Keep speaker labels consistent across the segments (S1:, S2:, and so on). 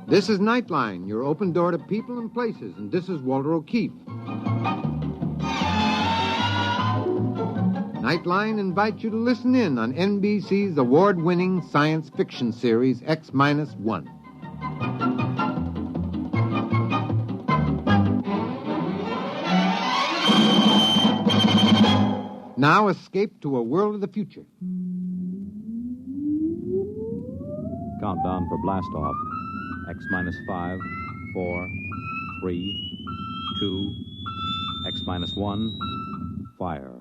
S1: This is Nightline, your open door to people and places, and this is Walter O'Keefe. Nightline invites you to listen in on NBC's award-winning science fiction series, X-1. Now escape to a world of the future.
S2: Countdown for blast-off. X-5, 4, 3, 2, X-1, fire.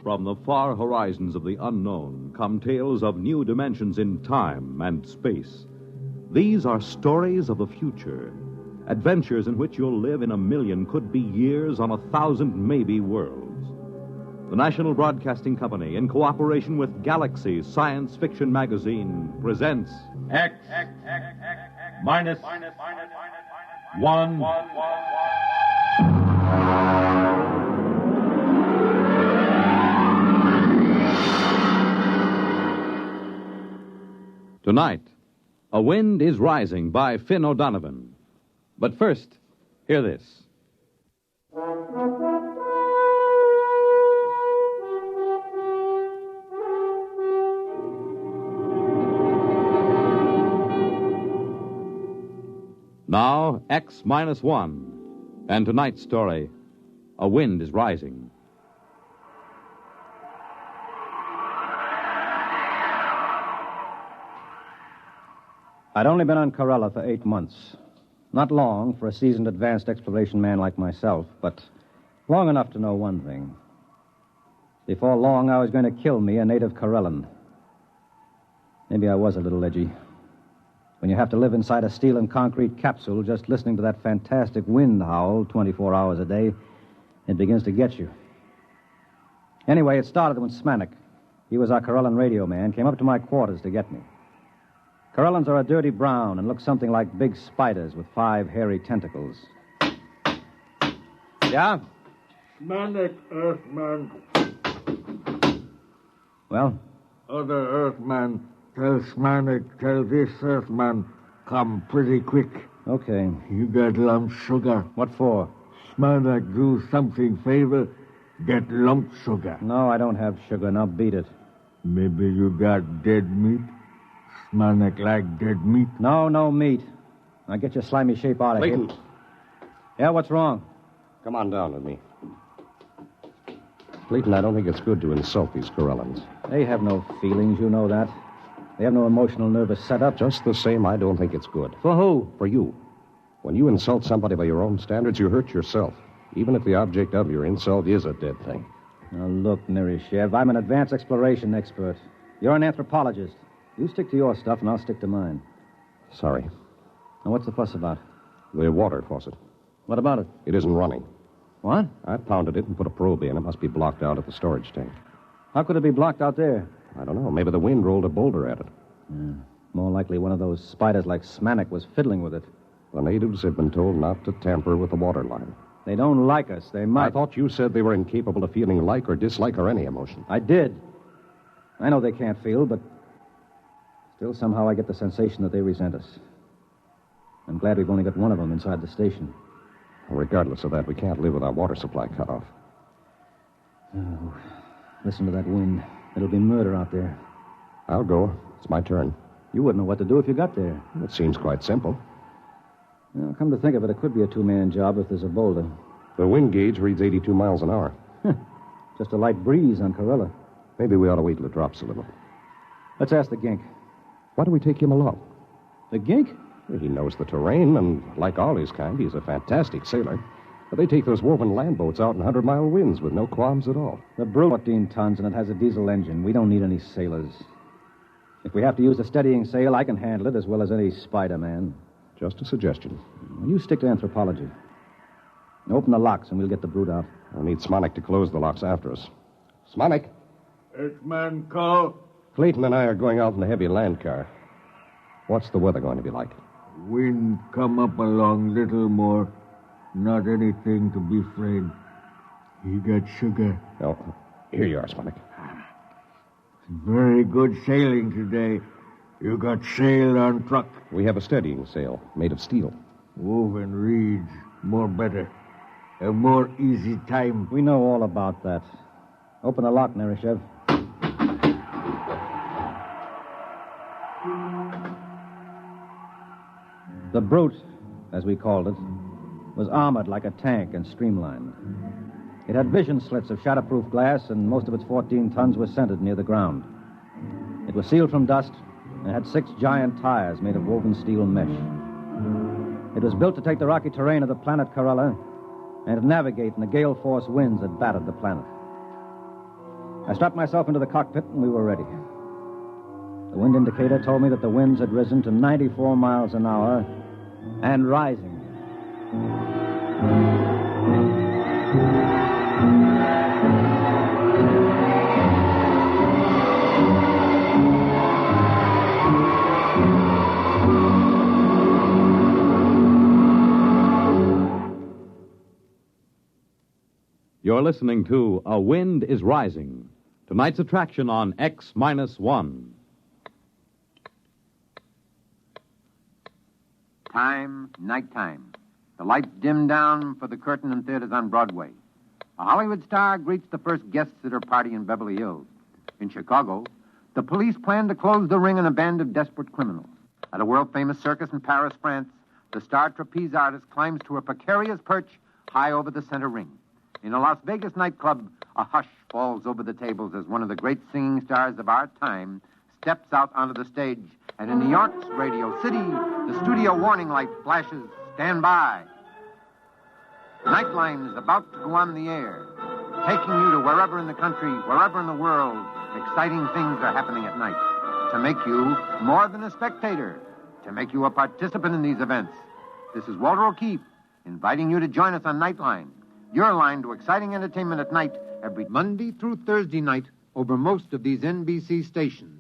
S2: From the far horizons of the unknown come tales of new dimensions in time and space. These are stories of the future, adventures in which you'll live in a million, could be years, on 1,000 maybe worlds. The National Broadcasting Company, in cooperation with Galaxy Science Fiction Magazine, presents
S3: X minus 1.
S2: Tonight, A Wind is Rising by Finn O'Donovan. But first, hear this. Now, X-1. And tonight's story, A Wind is Rising.
S4: I'd only been on Corella for 8 months. Not long for a seasoned advanced exploration man like myself, but long enough to know one thing. Before long, I was going to kill me a native Corellan. Maybe I was a little edgy. When you have to live inside a steel and concrete capsule just listening to that fantastic wind howl 24 hours a day, it begins to get you. Anyway, it started when Smanik, he was our Corellan radio man, came up to my quarters to get me. Corellans are a dirty brown and look something like big spiders with 5 hairy tentacles. Yeah?
S5: Smanik, Earthman.
S4: Well?
S5: Other Earthman, tell Smanik, tell this Earthman, come pretty quick.
S4: Okay.
S5: You got lump sugar.
S4: What for?
S5: Smanik, do something favor, get lump sugar.
S4: No, I don't have sugar. Now beat it.
S5: Maybe you got dead meat? Smanik like dead meat?
S4: No meat. Now get your slimy shape out of here. Yeah, what's wrong?
S6: Come on down with me. Clayton, I don't think it's good to insult these Corellans.
S4: They have no feelings, you know that. They have no emotional nervous setup.
S6: Just the same, I don't think it's good.
S4: For who?
S6: For you. When you insult somebody by your own standards, you hurt yourself, even if the object of your insult is a dead thing.
S4: Now, look, Nerishev, I'm an advanced exploration expert. You're an anthropologist. You stick to your stuff, and I'll stick to mine.
S6: Sorry.
S4: Now, what's the fuss about?
S6: The water faucet.
S4: What about it?
S6: It isn't running.
S4: What?
S6: I pounded it and put a probe in. It must be blocked out at the storage tank.
S4: How could it be blocked out there?
S6: I don't know. Maybe the wind rolled a boulder at it.
S4: Yeah. More likely one of those spiders like Smanik was fiddling with it.
S6: The natives have been told not to tamper with the water line.
S4: They don't like us. They might.
S6: I thought you said they were incapable of feeling like or dislike or any emotion.
S4: I did. I know they can't feel, but still somehow I get the sensation that they resent us. I'm glad we've only got one of them inside the station.
S6: Regardless of that, we can't live with our water supply cut off.
S4: Oh, listen to that wind. It'll be murder out there.
S6: I'll go. It's my turn.
S4: You wouldn't know what to do if you got there.
S6: It seems quite simple.
S4: Well, come to think of it, it could be a two-man job if there's a boulder.
S6: The wind gauge reads 82 miles an hour.
S4: Just a light breeze on Corella.
S6: Maybe we ought to wait till it drops a little.
S4: Let's ask the gink.
S6: Why do we take him along?
S4: The gink?
S6: He knows the terrain, and like all his kind, he's a fantastic sailor. But they take those woven land boats out in 100-mile winds with no qualms at all.
S4: The Brute, 14 tons, and it has a diesel engine. We don't need any sailors. If we have to use a steadying sail, I can handle it as well as any Spider-Man.
S6: Just a suggestion.
S4: Well, you stick to anthropology. Open the locks, and we'll get the Brute out.
S6: I'll need Smonik to close the locks after us. Smonik?
S5: X-Man call.
S6: Clayton and I are going out in the heavy land car. What's the weather going to be like?
S5: Wind come up along little more. Not anything to be afraid. He got sugar.
S6: Oh, here you are, Smonik.
S5: Very good sailing today. You got sail on truck.
S6: We have a steadying sail made of steel.
S5: Woven reeds. More better. A more easy time.
S4: We know all about that. Open the lock, Nereshev. The Brute, as we called it, was armored like a tank and streamlined. It had vision slits of shatterproof glass, and most of its 14 tons were centered near the ground. It was sealed from dust and had 6 giant tires made of woven steel mesh. It was built to take the rocky terrain of the planet Corella and to navigate in the gale-force winds that battered the planet. I strapped myself into the cockpit, and we were ready. The wind indicator told me that the winds had risen to 94 miles an hour and rising.
S2: You're listening to A Wind is Rising, tonight's attraction on X-1.
S1: Nighttime. The lights dim down for the curtain in theaters on Broadway. A Hollywood star greets the first guests at her party in Beverly Hills. In Chicago, the police plan to close the ring on a band of desperate criminals. At a world-famous circus in Paris, France, the star trapeze artist climbs to a precarious perch high over the center ring. In a Las Vegas nightclub, a hush falls over the tables as one of the great singing stars of our time steps out onto the stage. And in New York's Radio City, the studio warning light flashes, "Stand by." Nightline is about to go on the air, taking you to wherever in the country, wherever in the world, exciting things are happening at night. To make you more than a spectator, to make you a participant in these events. This is Walter O'Keefe, inviting you to join us on Nightline, your line to exciting entertainment at night, every Monday through Thursday night over most of these NBC stations.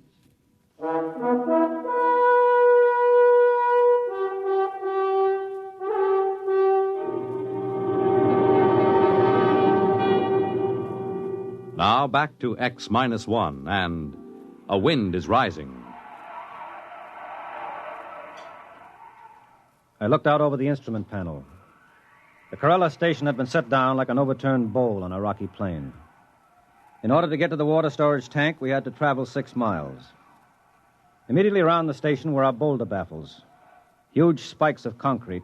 S2: Now back to X-1 and A Wind is Rising.
S4: I looked out over the instrument panel. The Corella station had been set down like an overturned bowl on a rocky plain. In order to get to the water storage tank, we had to travel 6 miles. Immediately around the station were our boulder baffles, huge spikes of concrete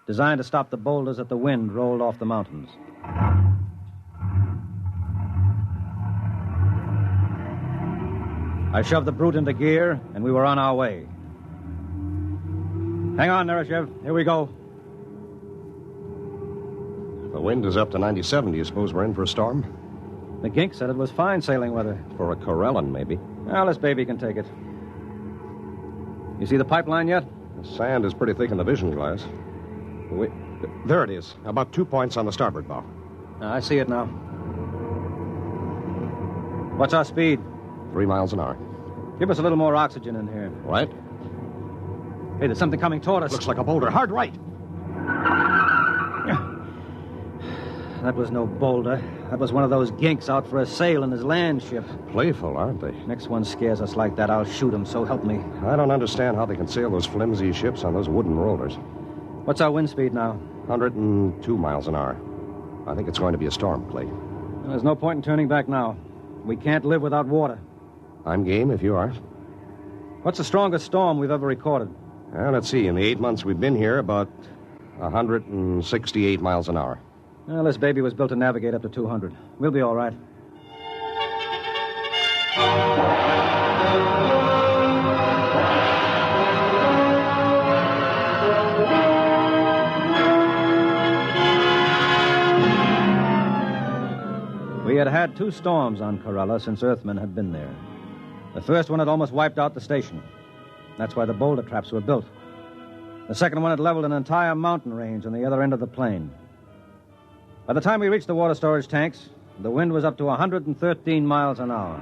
S4: designed to stop the boulders that the wind rolled off the mountains. I shoved the Brute into gear, and we were on our way. Hang on, Nereshev. Here we go.
S6: The wind is up to 97. Do you suppose we're in for a storm?
S4: The gink said it was fine sailing weather.
S6: For a Corellan, maybe.
S4: Well, this baby can take it. You see the pipeline yet?
S6: The sand is pretty thick in the vision glass. There it is. About 2 points on the starboard bow.
S4: I see it now. What's our speed?
S6: 3 miles an hour.
S4: Give us a little more oxygen in here.
S6: Right?
S4: Hey, there's something coming toward us.
S6: Looks like a boulder. Hard right.
S4: That was no boulder. That was one of those ginks out for a sail in his land ship.
S6: Playful, aren't they?
S4: Next one scares us like that, I'll shoot him, so help me.
S6: I don't understand how they can sail those flimsy ships on those wooden rollers.
S4: What's our wind speed now?
S6: 102 miles an hour. I think it's going to be a storm, Clay.
S4: Well, there's no point in turning back now. We can't live without water.
S6: I'm game if you are.
S4: What's the strongest storm we've ever recorded?
S6: Well, let's see. In the 8 months we've been here, about 168 miles an hour.
S4: Well, this baby was built to navigate up to 200. We'll be all right. We had had 2 storms on Corella since Earthmen had been there. The first one had almost wiped out the station. That's why the boulder traps were built. The second one had leveled an entire mountain range on the other end of the plain. By the time we reached the water storage tanks, the wind was up to 113 miles an hour.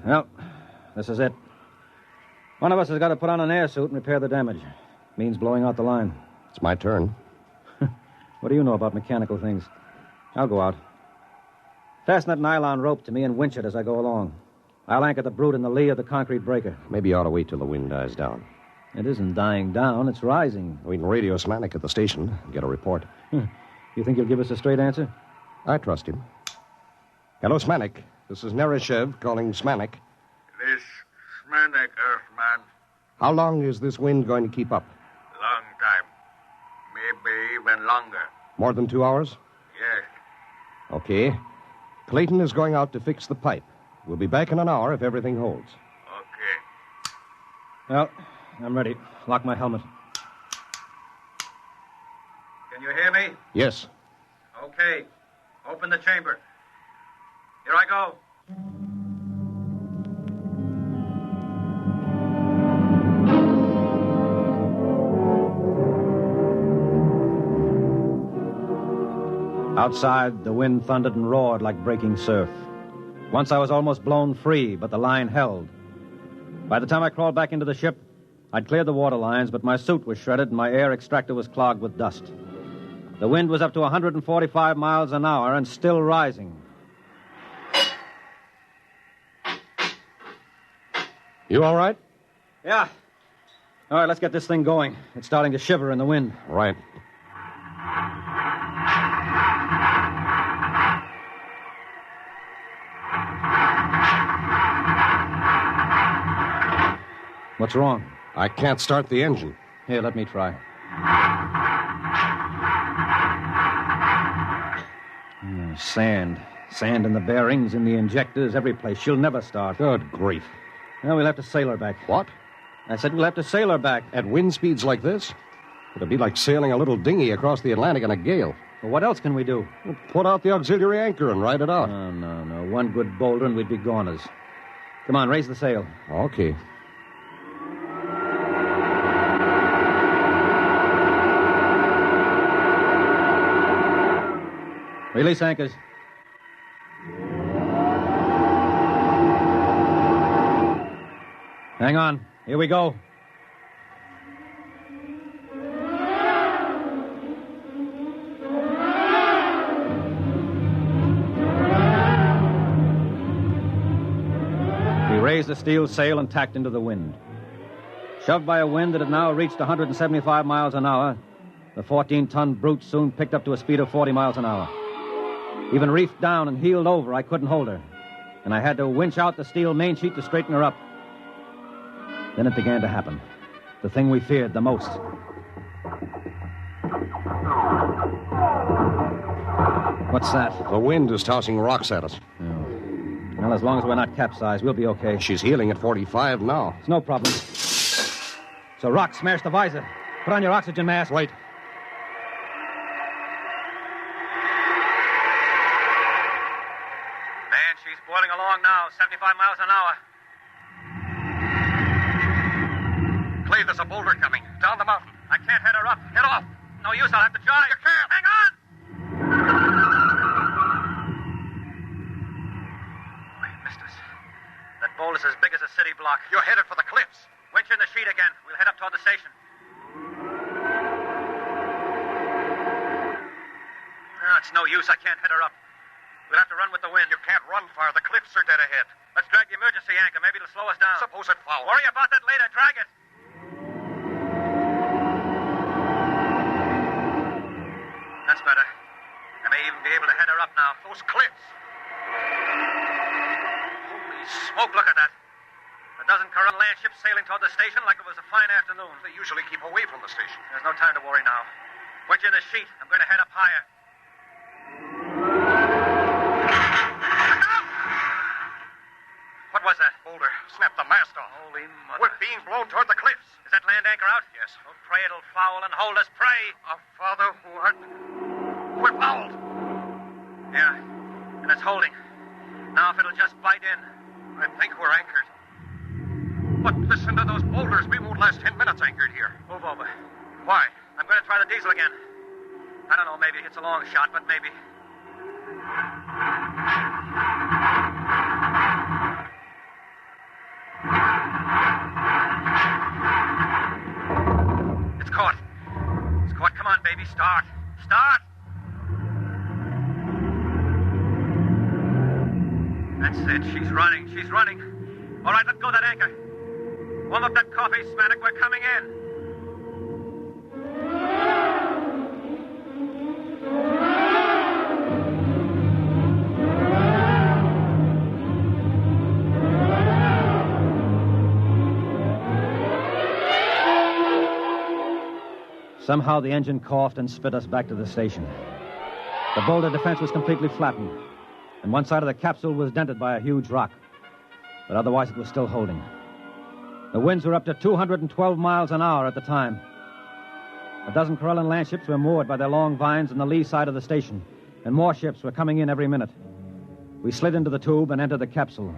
S4: Well, this is it. One of us has got to put on an air suit and repair the damage. Means blowing out the line.
S6: It's my turn.
S4: What do you know about mechanical things? I'll go out. Fasten that nylon rope to me and winch it as I go along. I'll anchor the brute in the lee of the concrete breaker.
S6: Maybe you ought to wait till the wind dies down.
S4: It isn't dying down, it's rising.
S6: We can radio Smanik at the station and get a report.
S4: You think he'll give us a straight answer?
S6: I trust him. Hello, Smanik. This is Nereshev calling Smanik.
S5: This Smanik, Earthman.
S6: How long is this wind going to keep up?
S5: Long time. Maybe even longer.
S6: More than 2 hours?
S5: Yes.
S6: Okay. Clayton is going out to fix the pipe. We'll be back in an hour if everything holds.
S5: Okay.
S4: Well, I'm ready. Lock my helmet.
S7: Can you hear me?
S6: Yes.
S7: Okay. Open the chamber. Here I go.
S4: Outside, the wind thundered and roared like breaking surf. Once I was almost blown free, but the line held. By the time I crawled back into the ship, I'd cleared the water lines, but my suit was shredded and my air extractor was clogged with dust. The wind was up to 145 miles an hour and still rising.
S6: You all right?
S4: Yeah. All right, let's get this thing going. It's starting to shiver in the wind.
S6: Right.
S4: What's wrong?
S6: I can't start the engine.
S4: Here, let me try. Sand. Sand in the bearings, in the injectors, every place. She'll never start.
S6: Good grief.
S4: Well, we'll have to sail her back.
S6: What?
S4: I said we'll have to sail her back.
S6: At wind speeds like this? It'd be like sailing a little dinghy across the Atlantic in a gale.
S4: Well, what else can we do?
S6: Well, put out the auxiliary anchor and ride it out.
S4: No. One good boulder and we'd be goners. Come on, raise the sail.
S6: Okay.
S4: Release anchors. Hang on. Here we go. We raised the steel sail and tacked into the wind. Shoved by a wind that had now reached 175 miles an hour, the 14-ton brute soon picked up to a speed of 40 miles an hour. Even reefed down and heeled over, I couldn't hold her. And I had to winch out the steel main sheet to straighten her up. Then it began to happen. The thing we feared the most. What's that?
S6: The wind is tossing rocks at us.
S4: Oh. Well, as long as we're not capsized, we'll be okay.
S6: She's heeling at 45 now.
S4: It's no problem. So, rock smashed the visor. Put on your oxygen mask.
S6: Wait.
S7: She's boiling along now, 75 miles an hour.
S6: Clay, there's a boulder coming. Down the mountain.
S7: I can't head her up. Head off. No use, I'll have to drive. You can't. Hang on! Wait, missed us. That boulder's as big as a city block.
S6: You're headed for the cliffs.
S7: Winch in the sheet again. We'll head up toward the station. No, it's no use. I can't head her up. We'll have to run with the wind.
S6: You can't run far. The cliffs are dead ahead.
S7: Let's drag the emergency anchor. Maybe it'll slow us down.
S6: Suppose it fouls.
S7: Worry about that later. Drag it. That's better. I may even be able to head her up now.
S6: Those cliffs.
S7: Holy smoke, look at that. A dozen current land ships sailing toward the station like it was a fine afternoon.
S6: They usually keep away from the station.
S7: There's no time to worry now. Winch in the sheet. I'm going to head up higher. What was that?
S6: Boulder. Snap the mast off.
S7: Holy mother.
S6: We're being blown toward the cliffs.
S7: Is that land anchor out?
S6: Yes.
S7: Oh, pray it'll foul and hold us. Pray.
S6: Our Father who art... We're fouled.
S7: Yeah. And it's holding. Now if it'll just bite in.
S6: I think we're anchored.
S7: But listen to those boulders. We won't last 10 minutes anchored here. Move over. Why? I'm going to try the diesel again. I don't know, maybe it's a long shot, but maybe. It's caught. It's caught. Come on, baby. Start. Start! That's it. She's running. She's running. All right, let go that anchor. Warm up that coffee, Smanik. We're coming in.
S4: Somehow the engine coughed and spit us back to the station. The boulder defense was completely flattened, and one side of the capsule was dented by a huge rock. But otherwise it was still holding. The winds were up to 212 miles an hour at the time. A dozen Corellan land ships were moored by their long vines on the lee side of the station, and more ships were coming in every minute. We slid into the tube and entered the capsule.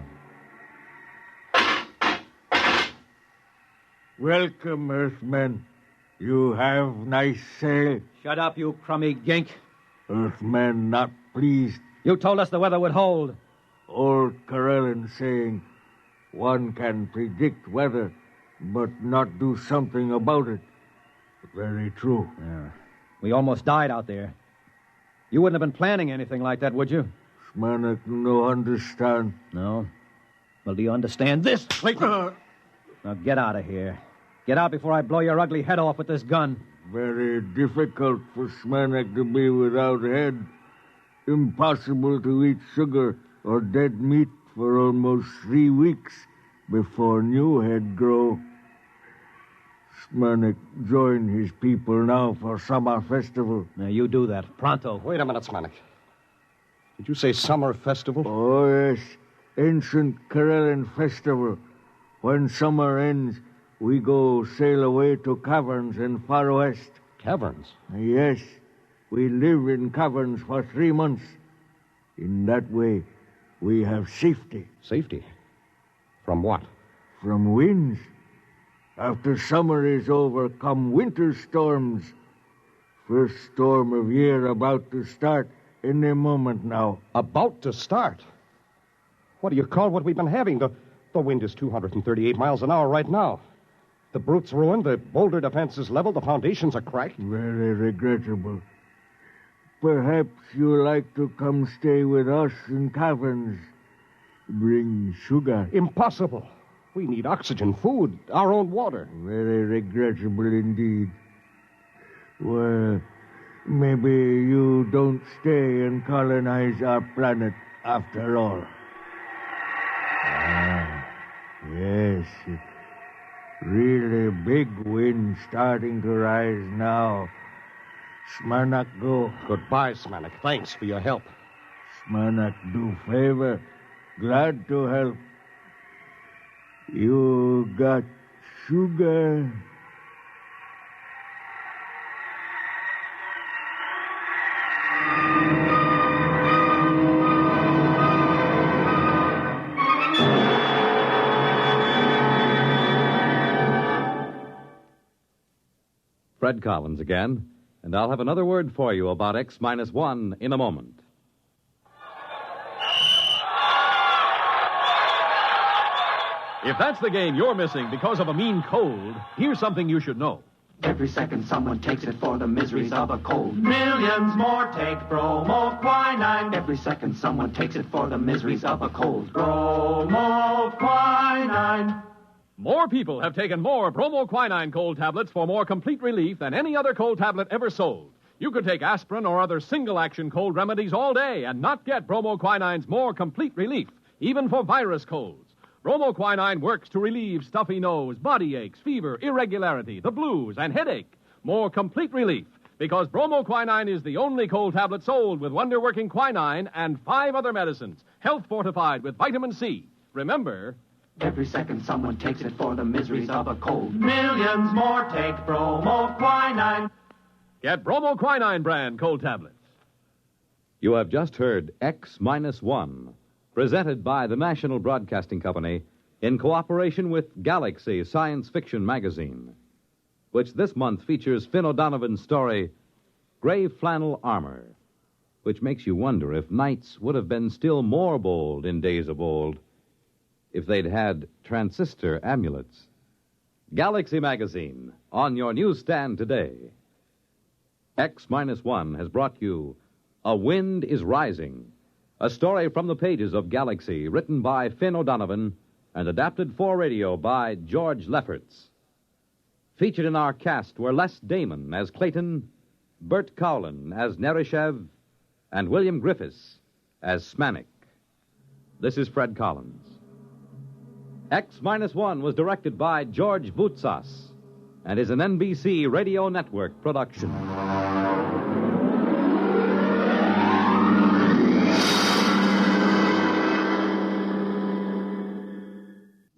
S5: Welcome, Earthmen. You have nice sail.
S4: Shut up, you crummy gink.
S5: Earthmen not pleased.
S4: You told us the weather would hold.
S5: Old Corellan saying, one can predict weather, but not do something about it. Very true.
S4: Yeah. We almost died out there. You wouldn't have been planning anything like that, would you?
S5: Smanik no understand.
S4: No? Well, do you understand this? Now get out of here. Get out before I blow your ugly head off with this gun.
S5: Very difficult for Smanik to be without head. Impossible to eat sugar or dead meat for almost 3 weeks before new head grow. Smanik join his people now for summer festival.
S4: Now, you do that. Pronto.
S6: Wait a minute, Smanik. Did you say summer festival?
S5: Oh, yes. Ancient Corellan festival. When summer ends, we go sail away to caverns in far west.
S6: Caverns?
S5: Yes. We live in caverns for 3 months. In that way, we have safety.
S6: Safety? From what?
S5: From winds. After summer is over, come winter storms. First storm of year about to start any moment now.
S6: About to start? What do you call what we've been having? The wind is 238 miles an hour right now. The brute's ruined, the boulder defense is leveled, the foundations are cracked.
S5: Very regrettable. Perhaps you like to come stay with us in caverns. Bring sugar.
S6: Impossible. We need oxygen, food, our own water.
S5: Very regrettable indeed. Well, maybe you don't stay and colonize our planet after all. Ah, yes. Really big wind starting to rise now. Smanik go.
S6: Goodbye, Smanik. Thanks for your help.
S5: Smanik do favor. Glad to help. You got sugar?
S2: Fred Collins again, and I'll have another word for you about X-1 in a moment. If that's the game you're missing because of a mean cold, here's something you should know.
S8: Every second someone takes it for the miseries of a cold.
S9: Millions more take bromoquinine.
S8: Every second someone takes it for the miseries of a cold.
S9: Bromoquinine.
S10: More people have taken more bromoquinine cold tablets for more complete relief than any other cold tablet ever sold. You could take aspirin or other single-action cold remedies all day and not get bromoquinine's more complete relief, even for virus colds. Bromoquinine works to relieve stuffy nose, body aches, fever, irregularity, the blues, and headache. More complete relief, because bromoquinine is the only cold tablet sold with wonder-working quinine and 5 other medicines, health-fortified with vitamin C. Remember...
S8: Every second someone takes it for the miseries of a cold.
S9: Millions more take bromoquinine.
S10: Get bromoquinine brand cold tablets.
S2: You have just heard X-1, presented by the National Broadcasting Company in cooperation with Galaxy Science Fiction Magazine, which this month features Finn O'Donovan's story, Gray Flannel Armor, which makes you wonder if knights would have been still more bold in days of old if they'd had transistor amulets. Galaxy Magazine, on your newsstand today. X-1 has brought you A Wind is Rising, a story from the pages of Galaxy, written by Finn O'Donovan and adapted for radio by George Lefferts. Featured in our cast were Les Damon as Clayton, Bert Cowlin as Nerishev, and William Griffiths as Smanik. This is Fred Collins. X-1 was directed by George Voutsas and is an NBC Radio Network production.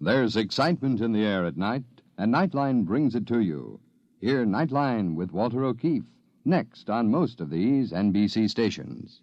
S11: There's excitement in the air at night, and Nightline brings it to you. Hear Nightline with Walter O'Keefe next on most of these NBC stations.